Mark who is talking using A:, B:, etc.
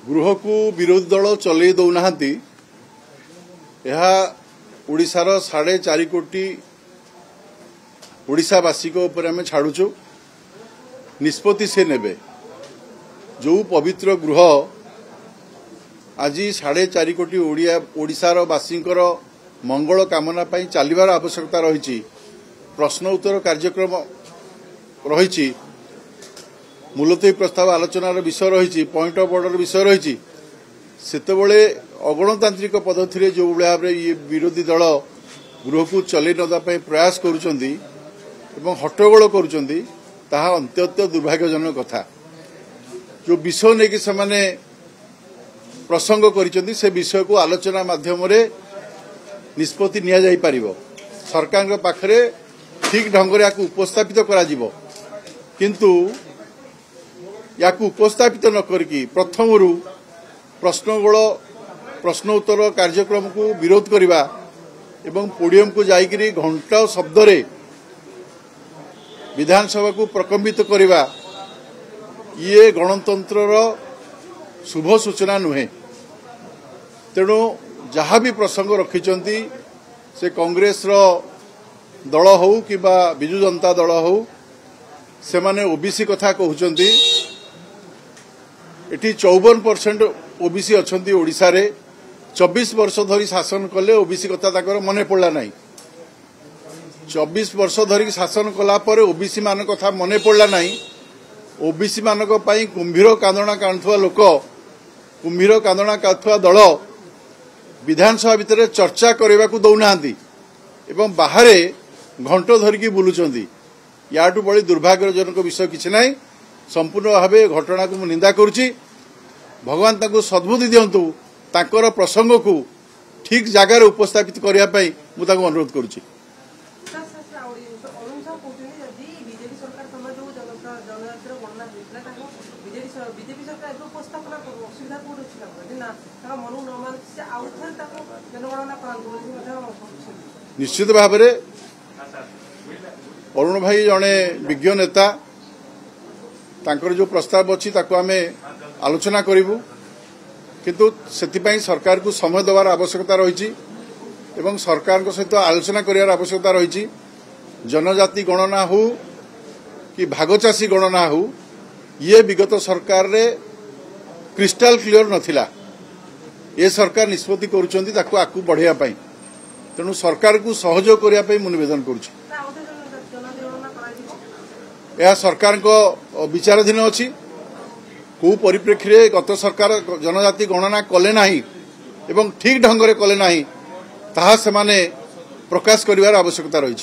A: गृह को विरोधी दल चलई दौना ओडिशार 4.5 कोटी ओडिशावासी आम छाड़ुचु निष्पत्ति से नेबे जो पवित्र गृह आज 4.5 कोटी ओडिशार वासींकर मंगल कामना चलिबार आवश्यकता रही प्रश्न उत्तर कार्यक्रम रही मुलतवी प्रस्ताव आलोचनार विषय रही पॉइंट ऑफ ऑर्डर विषय रही सेतबेले अगणतांत्रिक पद्धति जो भाव ये विरोधी दल गृह को चलई नदापी प्रयास करुचंदी एवं हट्टगोल करुचंदी ताहा अत्यंत दुर्भाग्यजनक कथा जो विषय नहीं से प्रसंग करिचंदी से विषय को आलोचना माध्यम निष्पत्ति निया जाई परिबो सरकार पाखरे ठीक ढंग से उपस्थापित करा जिवो किंतु याकू उपस्थापित न करके प्रथम प्रश्न उत्तर कार्यक्रम को विरोध करवा एवं पोडियम को जाइकरी घंटा शब्द रे विधानसभा को प्रकम्पित करवा ये गणतंत्र शुभ सूचना नुहे तेणु जहाँ भी प्रसंग रखिंट से कांग्रेस दल हो कि बिजु जनता दल हो से माने ओबीसी कथा कहते एटी 54% ओबीसी अच्छा ओडिशा रे 24 वर्ष धरी शासन कले ओबीसी कथा ताकर मने पड़ला नहीं 24 वर्ष धरी शासन कला पर ओबीसी मान कथा मने पड़ला नहीं ओबीसी मानक पई कुंभीर कांदणा कांथुआ लोक कुंभीर कांदणा कांथुआ दल विधानसभा भितर चर्चा करने को दौना एवं बाहर घंट धरिकी बुलुचंदी याटू बड़ी दुर्भाग्यजनक विषय किसी ना संपूर्ण भाव घटना को मुझे निंदा करुच्ची भगवान ताको सद्बुद्धि दिंतु ताकर प्रसंग को ठीक जगार उपस्थापित करने मुझे अनुरोध करुच्ची निश्चित भाव में अरुण भाई जड़े विज्ञ नेता तांकर जो प्रस्ताव अच्छी आम आलोचना करूँ किंतु से सरकार को समय देवार आवश्यकता रही एवं सरकार सहित आलोचना करार आवश्यकता रही जनजाति गणना हो कि भागचाषी गणना हो ये विगत सरकार रे क्रिस्टाल क्लियर नथिला ये सरकार निष्पत्ति करुँच आकू बढ़ाई तेणु सरकार को सहयोग करने मुझे निवेदन करुच्ची यह सरकार को विचाराधीन अच्छी को परिप्रेक्षी गत सरकार जनजाति गणना कले नहीं एवं ठीक ढंग से कले नहीं ताहा से माने प्रकाश करिवार आवश्यकता रही।